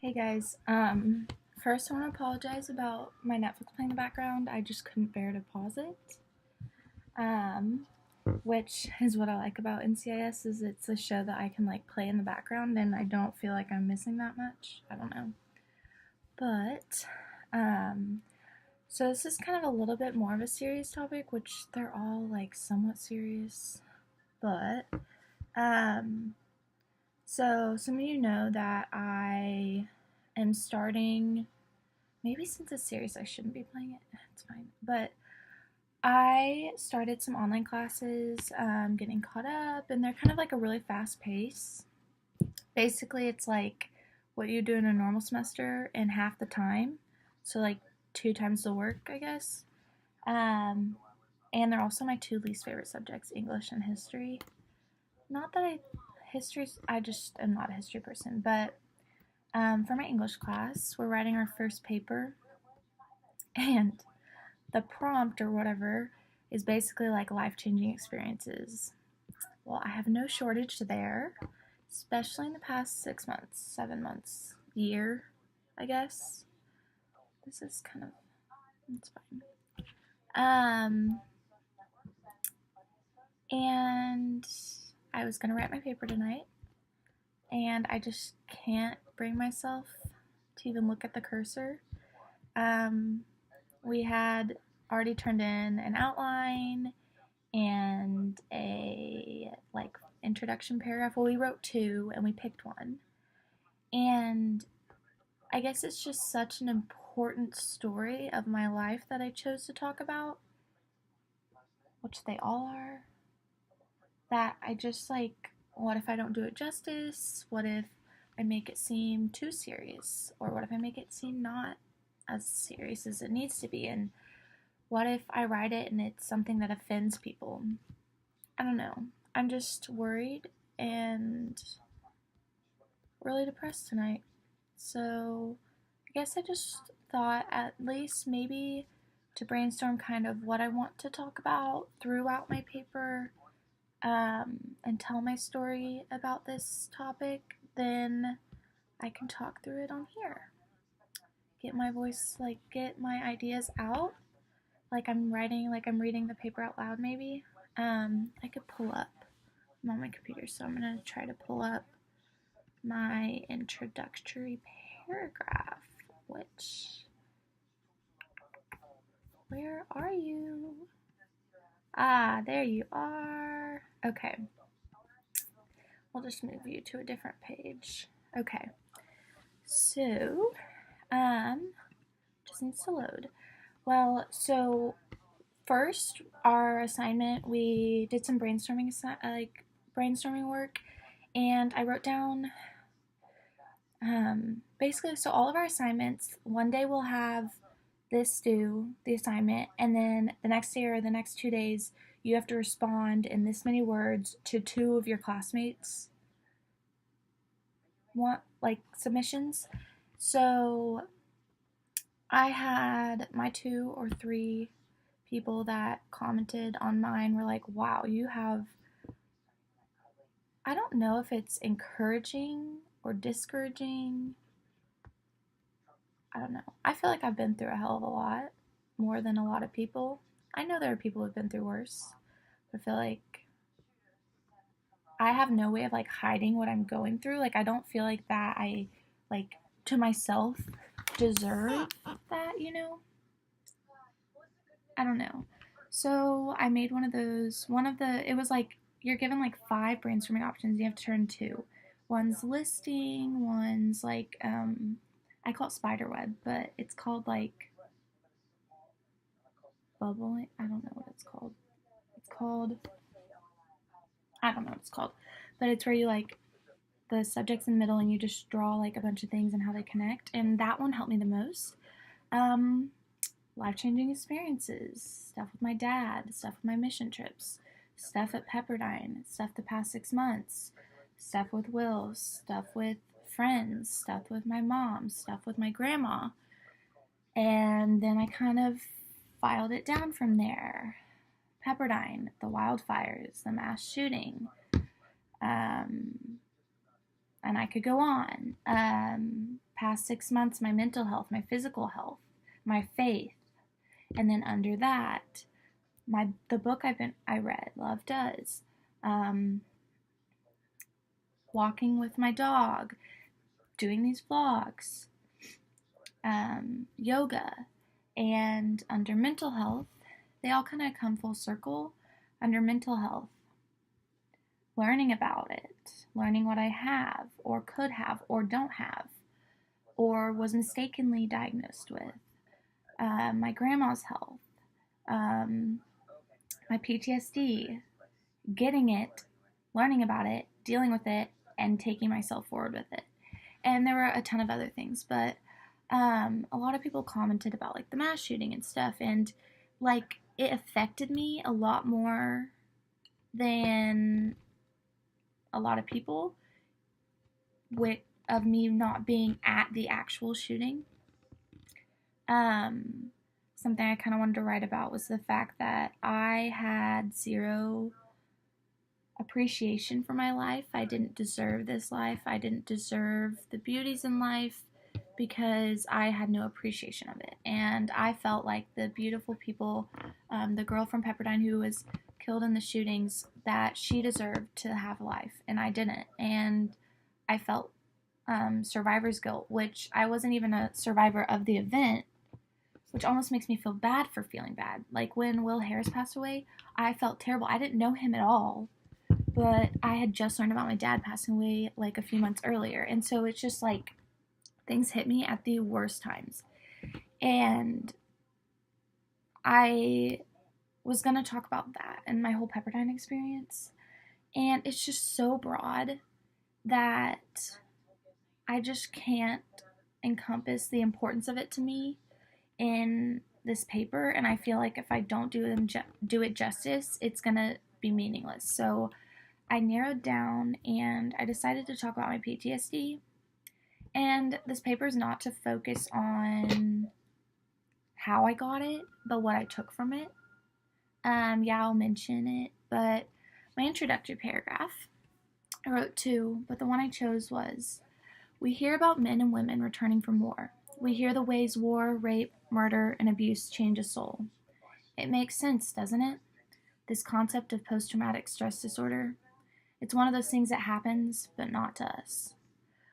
Hey guys, first I want to apologize about my Netflix playing in the background. I just couldn't bear to pause it. Um, which is what I like about NCIS is it's a show that I can like play in the background and I don't feel like I'm missing that much. I don't know. But um so this is kind of a little bit more of a serious topic, which they're all like somewhat serious, but um so some of you know that I am starting. Maybe since it's serious, I shouldn't be playing it. It's fine. But I started some online classes, getting caught up, and they're kind of like a really fast pace. Basically, it's like what you do in a normal semester in half the time. So, like, two times the work, I guess. Um, and they're also my two least favorite subjects, English and history. Not that I just am not a history person, but for my English class, we're writing our first paper, and the prompt or whatever is basically like life-changing experiences. Well, I have no shortage there, especially in the past 6 months, 7 months, year, I guess. This is kind of it's fine. Um, and I was gonna write my paper tonight, and I just can't bring myself to even look at the cursor. Um, we had already turned in an outline and a like introduction paragraph. Well, we wrote two and we picked one. And I guess it's just such an important story of my life that I chose to talk about, which they all are, that I just like, what if I don't do it justice? What if I make it seem too serious? Or what if I make it seem not as serious as it needs to be? And what if I write it and it's something that offends people? I don't know. I'm just worried and really depressed tonight. So I guess I just thought at least maybe to brainstorm kind of what I want to talk about throughout my paper, and tell my story about this topic, then I can talk through it on here. Get my voice, like, get my ideas out. Like I'm writing, like I'm reading the paper out loud, maybe. I could pull up. I'm on my computer, so I'm gonna try to pull up my introductory paragraph, which, where are you? Ah, there you are. Okay, we'll just move you to a different page. Okay, so, just needs to load. Well, so first, our assignment, we did some brainstorming work, and I wrote down basically, so all of our assignments, one day we'll have this due, the assignment, and then the next day or the next 2 days, you have to respond in this many words to two of your classmates' want like submissions. So I had my two or three people that commented on mine were like, wow, you have, I don't know if it's encouraging or discouraging. I don't know. I feel like I've been through a hell of a lot, more than a lot of people. I know there are people who've been through worse, but I feel like I have no way of like hiding what I'm going through. Like I don't feel like that I like to myself deserve that. I don't know. So I made one of those. It was like you're given like five brainstorming options. You have to turn two. One's listing, one's like, I call it spiderweb, but it's called like bubbling. I don't know what it's called. It's called, I don't know what it's called, but it's where you like the subjects in the middle and you just draw like a bunch of things and how they connect. And that one helped me the most. Um, Life changing experiences, stuff with my dad, stuff with my mission trips, stuff at Pepperdine, stuff the past 6 months, stuff with Will, stuff with friends, stuff with my mom, stuff with my grandma. And then I kind of filed it down from there. Pepperdine, the wildfires, the mass shooting, and I could go on. past 6 months, my mental health, my physical health, my faith. And then under that, the book I read, Love Does, walking with my dog, doing these vlogs, yoga, and under mental health, they all kind of come full circle. Under mental health, learning about it, learning what I have or could have or don't have or was mistakenly diagnosed with, my grandma's health, my PTSD, getting it, learning about it, dealing with it, and taking myself forward with it. And there were a ton of other things, but a lot of people commented about like the mass shooting and stuff, and like it affected me a lot more than a lot of people of me not being at the actual shooting. Something I kind of wanted to write about was the fact that I had zero appreciation for my life. I didn't deserve this life. I didn't deserve the beauties in life because I had no appreciation of it. And I felt like the beautiful people, the girl from Pepperdine who was killed in the shootings, that she deserved to have life, and I didn't. And I felt survivor's guilt, which I wasn't even a survivor of the event, which almost makes me feel bad for feeling bad. Like when Will Harris passed away, I felt terrible. I didn't know him at all, but I had just learned about my dad passing away like a few months earlier. And so it's just like things hit me at the worst times. And I was going to talk about that and my whole Pepperdine experience. And it's just so broad that I just can't encompass the importance of it to me in this paper, and I feel like if I don't do it justice, it's gonna be meaningless. So I narrowed down and I decided to talk about my PTSD. And this paper is not to focus on how I got it, but what I took from it. Yeah, I'll mention it, but my introductory paragraph, I wrote two, but the one I chose was, we hear about men and women returning from war. We hear the ways war, rape, murder, and abuse change a soul. It makes sense, doesn't it? This concept of post-traumatic stress disorder. It's one of those things that happens, but not to us.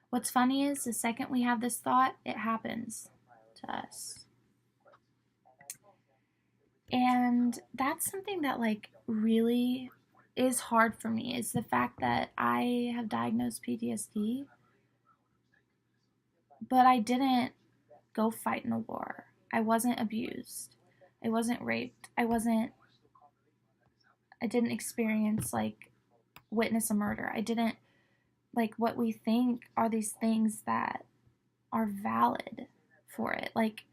What's funny is, the second we have this thought, it happens to us. And that's something that like really is hard for me, is the fact that I have diagnosed PTSD, but I didn't go fight in a war. I wasn't abused. I wasn't raped. I didn't experience, like, witness a murder. I didn't, like, what we think are these things that are valid for it. Like,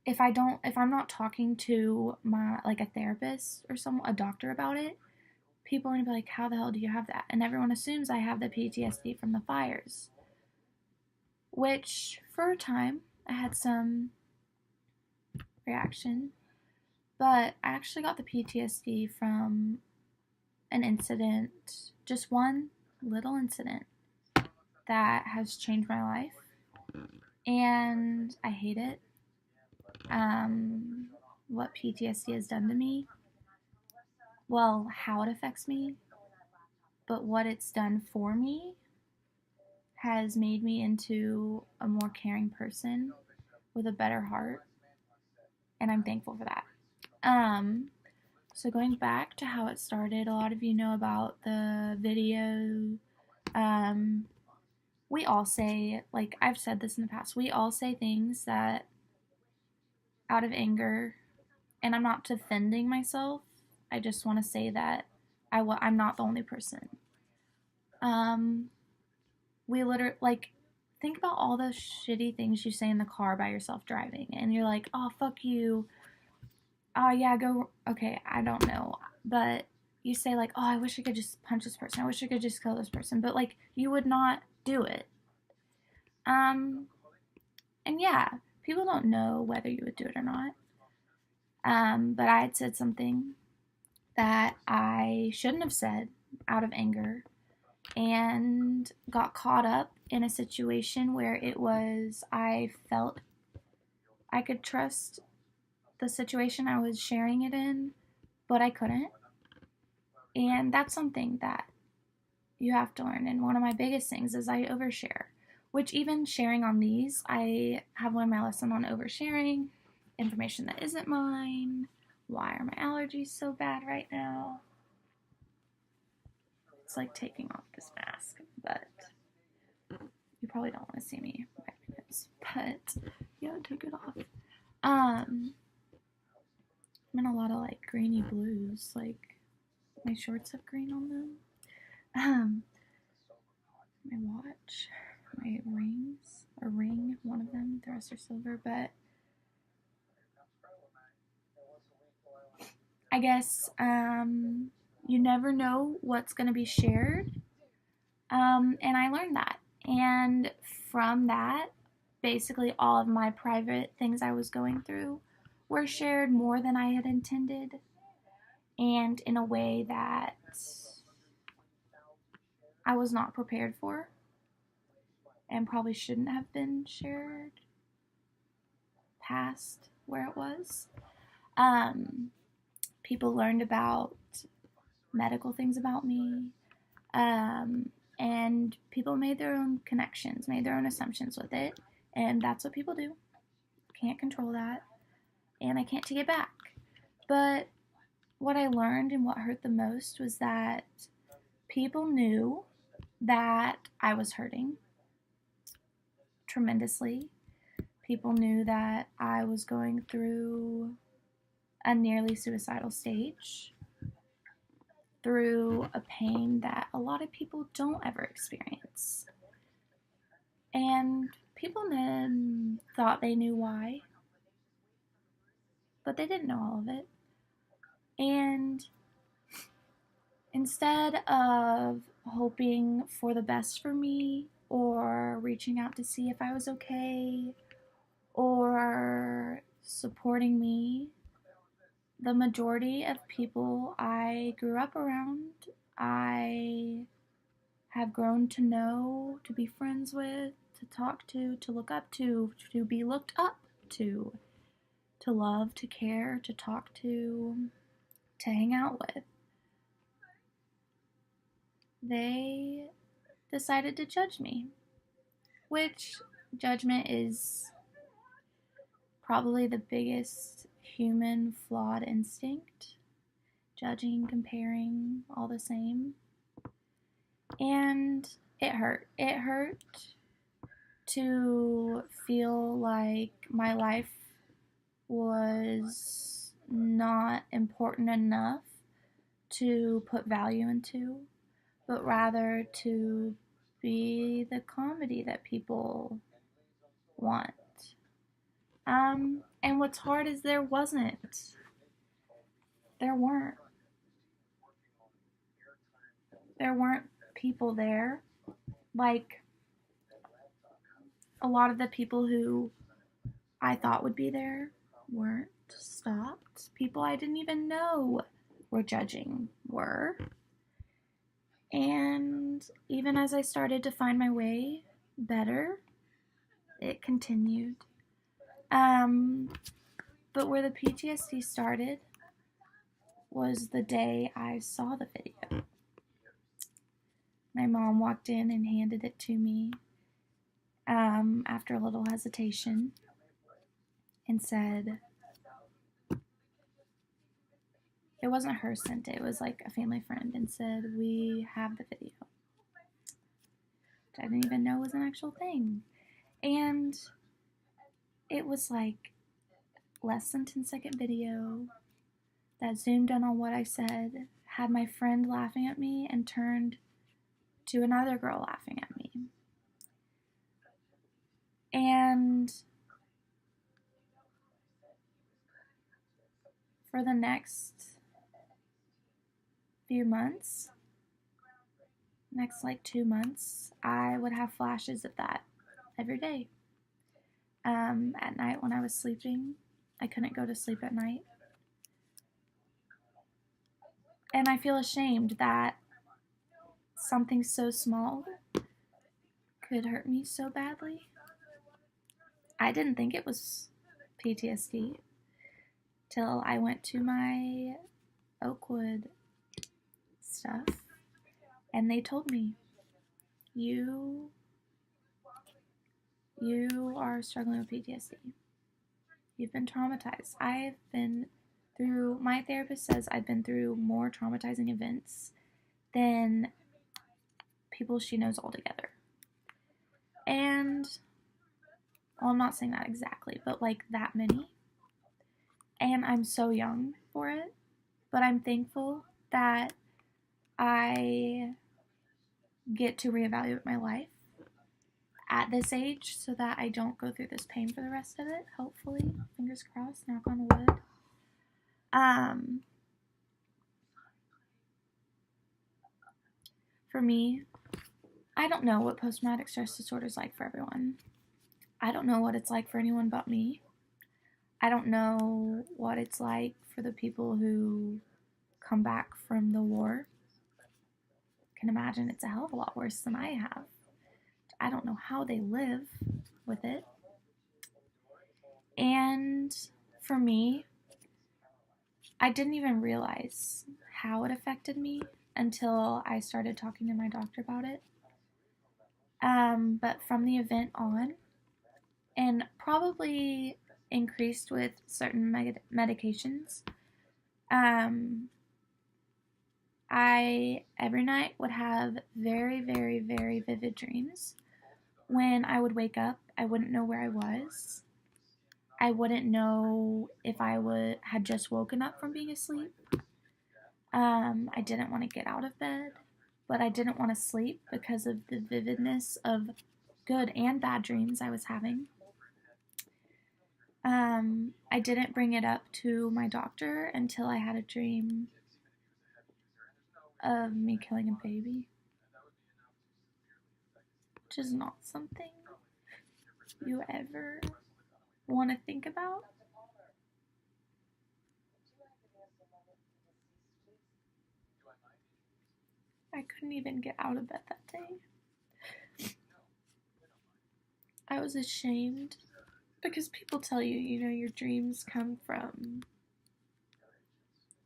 if I'm not talking to a therapist or a doctor about it, people are gonna be like, how the hell do you have that? And everyone assumes I have the PTSD from the fires. Which, for a time, I had some reaction, but I actually got the PTSD from an incident, just one little incident that has changed my life, and I hate it. What PTSD has done to me, well, how it affects me, but what it's done for me has made me into a more caring person with a better heart, and I'm thankful for that. So going back to how it started, a lot of you know about the video. We all say, like I've said this in the past, we all say things that out of anger, and I'm not defending myself. I just want to say that I'm not the only person. We literally, like, think about all the shitty things you say in the car by yourself driving, and you're like, oh, fuck you. Oh, yeah, go, okay, I don't know. But you say, like, oh, I wish I could just punch this person. I wish I could just kill this person. But, like, you would not do it. And yeah, people don't know whether you would do it or not. But I had said something that I shouldn't have said out of anger. and got caught up in a situation where I felt I could trust the situation I was sharing it in, but I couldn't. And that's something that you have to learn. And one of my biggest things is I overshare, which even sharing on these, I have learned my lesson on oversharing, information that isn't mine. Why are my allergies so bad right now? It's like taking off this mask, but you probably don't want to see me wipe my nose. But yeah, I took it off. I'm in a lot of like grainy blues, like my shorts have green on them. My watch, my rings, a ring, one of them, the rest are silver, but I guess you never know what's going to be shared. And I learned that. And from that, basically all of my private things I was going through were shared more than I had intended, and in a way that I was not prepared for and probably shouldn't have been shared past where it was. People learned about medical things about me, and people made their own connections, made their own assumptions with it, and that's what people do. Can't control that, and I can't take it back. But what I learned and what hurt the most was that people knew that I was hurting tremendously. People knew that I was going through a nearly suicidal stage, through a pain that a lot of people don't ever experience. And people then thought they knew why, but they didn't know all of it. And instead of hoping for the best for me, or reaching out to see if I was okay, or supporting me, the majority of people I grew up around, I have grown to know, to be friends with, to talk to look up to be looked up to love, to care, to talk to hang out with, they decided to judge me, which judgment is probably the biggest human flawed instinct. Judging, comparing, all the same. And it hurt. It hurt to feel like my life was not important enough to put value into, but rather to be the comedy that people want. And what's hard is there weren't people there. Like, a lot of the people who I thought would be there weren't. Stopped. People I didn't even know were judging were. And even as I started to find my way better, it continued. But where the PTSD started was the day I saw the video. My mom walked in and handed it to me after a little hesitation and said, it wasn't her sent it was like a family friend, and said, we have the video. Which I didn't even know was an actual thing. And it was like less than 10-second video that zoomed in on what I said, had my friend laughing at me, and turned to another girl laughing at me. And for the next few months, next like 2 months, I would have flashes of that every day. At night when I was sleeping, I couldn't go to sleep at night. And I feel ashamed that something so small could hurt me so badly. I didn't think it was PTSD till I went to my Oakwood stuff and they told me, you are struggling with PTSD. You've been traumatized. My therapist says I've been through more traumatizing events than people she knows altogether. And, well, I'm not saying that exactly, but like that many. And I'm so young for it, but I'm thankful that I get to reevaluate my life at this age so that I don't go through this pain for the rest of it, hopefully. Fingers crossed, knock on wood. For me, I don't know what post-traumatic stress disorder is like for everyone. I don't know what it's like for anyone but me. I don't know what it's like for the people who come back from the war. I can imagine it's a hell of a lot worse than I have. I don't know how they live with it. And for me, I didn't even realize how it affected me until I started talking to my doctor about it. But from the event on, and probably increased with certain medications, I every night would have very, very, very vivid dreams. When I would wake up, I wouldn't know where I was. I wouldn't know if I had just woken up from being asleep. I didn't want to get out of bed, but I didn't want to sleep because of the vividness of good and bad dreams I was having. I didn't bring it up to my doctor until I had a dream of me killing a baby, which is not something you ever want to think about. I couldn't even get out of bed that day. I was ashamed because people tell you, your dreams come from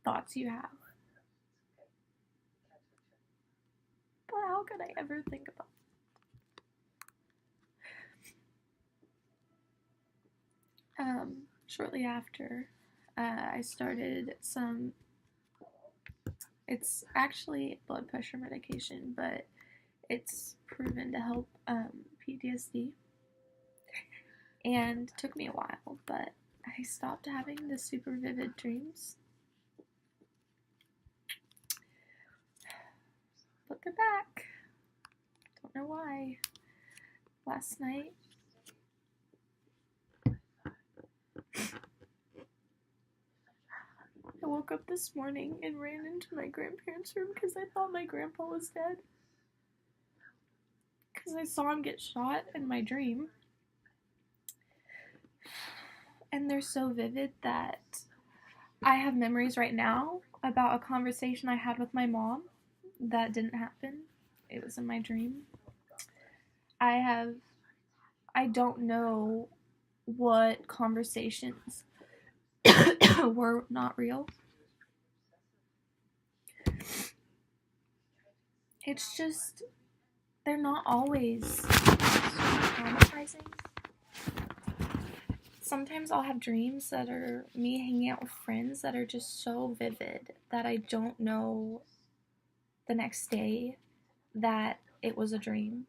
thoughts you have. But how could I ever think about it? Shortly after, I started it's actually blood pressure medication, but it's proven to help PTSD. And it took me a while, but I stopped having the super vivid dreams. But they're back. Don't know why. Last night, I woke up this morning and ran into my grandparents' room because I thought my grandpa was dead. Because I saw him get shot in my dream. And they're so vivid that I have memories right now about a conversation I had with my mom that didn't happen. It was in my dream. I don't know what conversations were not real. It's just, they're not always traumatizing. Sometimes I'll have dreams that are me hanging out with friends that are just so vivid that I don't know the next day that it was a dream.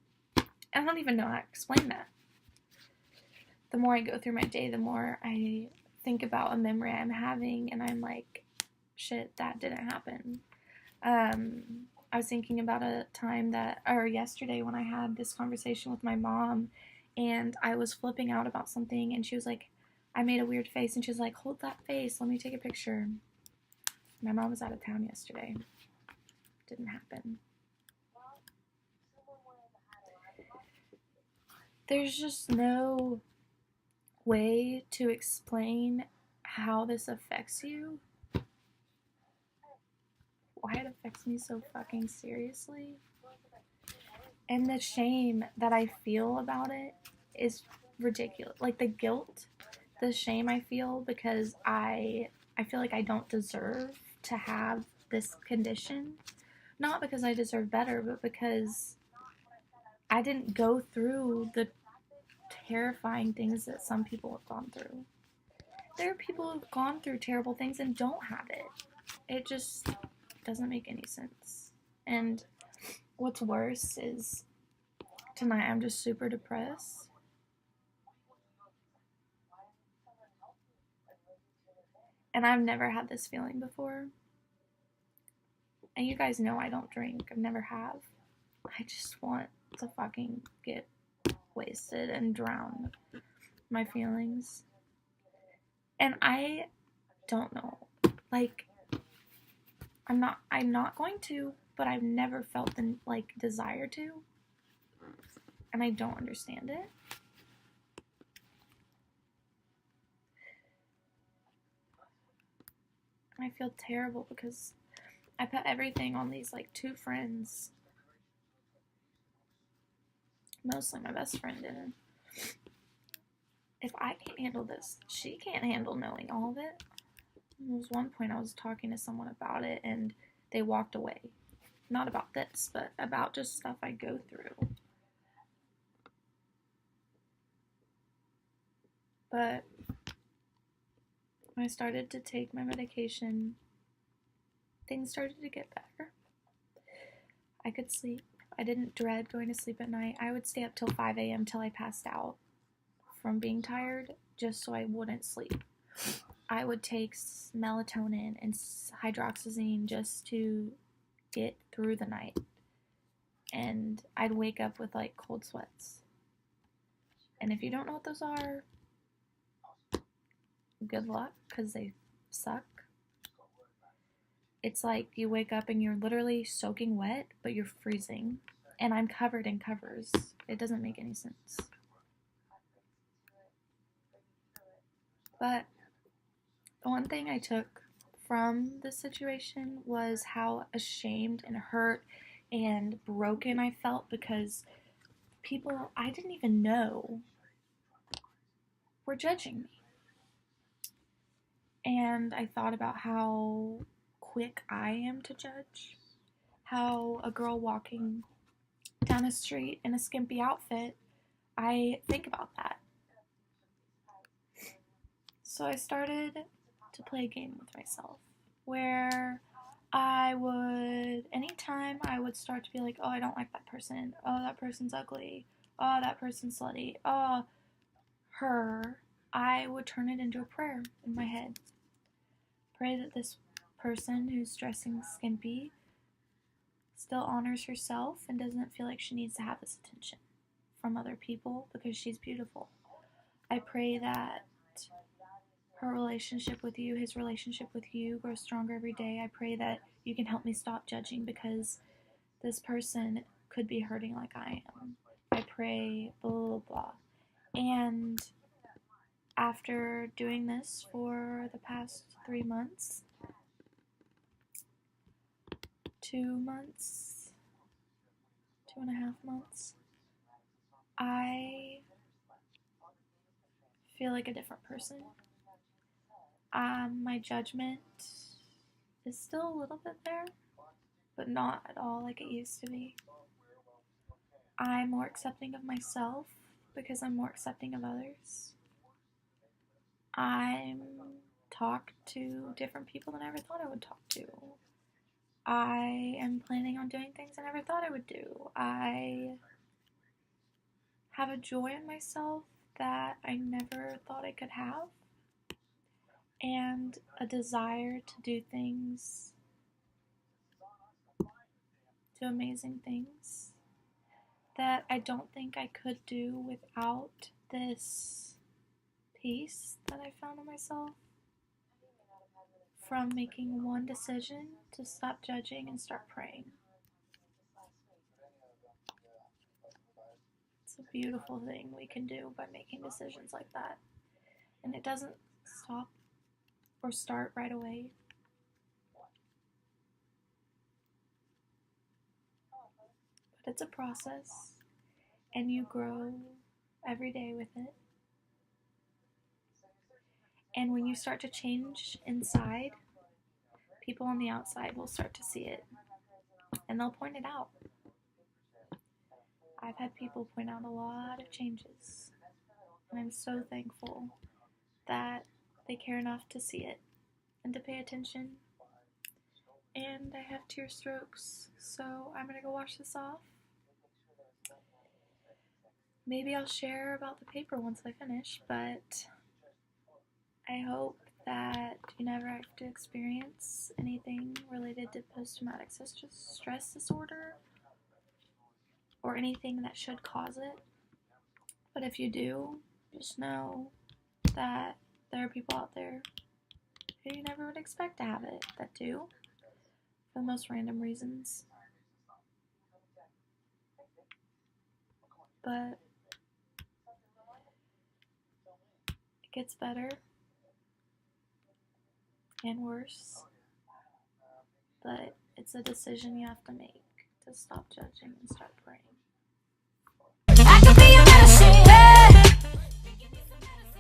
I don't even know how to explain that. The more I go through my day, the more I think about a memory I'm having, and I'm like, shit, that didn't happen. I was thinking about a time yesterday when I had this conversation with my mom, and I was flipping out about something, and she was like, I made a weird face, and she was like, hold that face, let me take a picture. My mom was out of town yesterday. Didn't happen. There's just no way to explain how this affects you. why it affects me so fucking seriously. And the shame that I feel about it is ridiculous. Like the guilt, the shame I feel because I feel like I don't deserve to have this condition. Not because I deserve better, but because I didn't go through the terrifying things that some people have gone through. There are people who've gone through terrible things and don't have it. It just doesn't make any sense. And what's worse is tonight I'm just super depressed. And I've never had this feeling before. And you guys know I don't drink. I've never have. I just want to fucking get wasted and drown my feelings. And I don't know. Like, I'm not going to, but I've never felt the like desire to. And I don't understand it. I feel terrible because I put everything on these like two friends. Mostly my best friend, and if I can't handle this, she can't handle knowing all of it. There was one point I was talking to someone about it and they walked away. Not about this, but about just stuff I go through. But when I started to take my medication, things started to get better. I could sleep. I didn't dread going to sleep at night. I would stay up till 5 a.m. till I passed out from being tired just so I wouldn't sleep. I would take melatonin and hydroxyzine just to get through the night. And I'd wake up with like cold sweats. And if you don't know what those are, good luck, because they suck. It's like you wake up and you're literally soaking wet, but you're freezing. And I'm covered in covers. It doesn't make any sense. But the one thing I took from this situation was how ashamed and hurt and broken I felt because people I didn't even know were judging me. And I thought about how quick I am to judge. How a girl walking down a street in a skimpy outfit, I think about that. So I started to play a game with myself where anytime I would start to be like, oh, I don't like that person. Oh, that person's ugly. Oh, that person's slutty. Oh, her. I would turn it into a prayer in my head. Pray that this person who's dressing skimpy still honors herself and doesn't feel like she needs to have this attention from other people because she's beautiful. I pray that her relationship with you, his relationship with you, grows stronger every day. I pray that you can help me stop judging because this person could be hurting like I am. I pray, blah, blah, blah. And after doing this for the past 3 months, 2 months, 2.5 months, I feel like a different person. My judgment is still a little bit there, but not at all like it used to be. I'm more accepting of myself because I'm more accepting of others. I'm talk to different people than I ever thought I would talk to. I am planning on doing things I never thought I would do. I have a joy in myself that I never thought I could have, and a desire to do things, do amazing things that I don't think I could do without this peace that I found in myself from making one decision to stop judging and start praying. It's a beautiful thing we can do by making decisions like that. And it doesn't stop or start right away. it's a process, and you grow every day with it. And when you start to change inside, people on the outside will start to see it, and they'll point it out. I've had people point out a lot of changes, and I'm so thankful that they care enough to see it and to pay attention. And I have tear strokes, so I'm gonna go wash this off. Maybe I'll share about the paper once I finish, but I hope that you never have to experience anything related to post-traumatic stress disorder or anything that should cause it. But if you do, just know that there are people out there who you never would expect to have it that do, for the most random reasons. But it gets better and worse, but it's a decision you have to make to stop judging and start praying.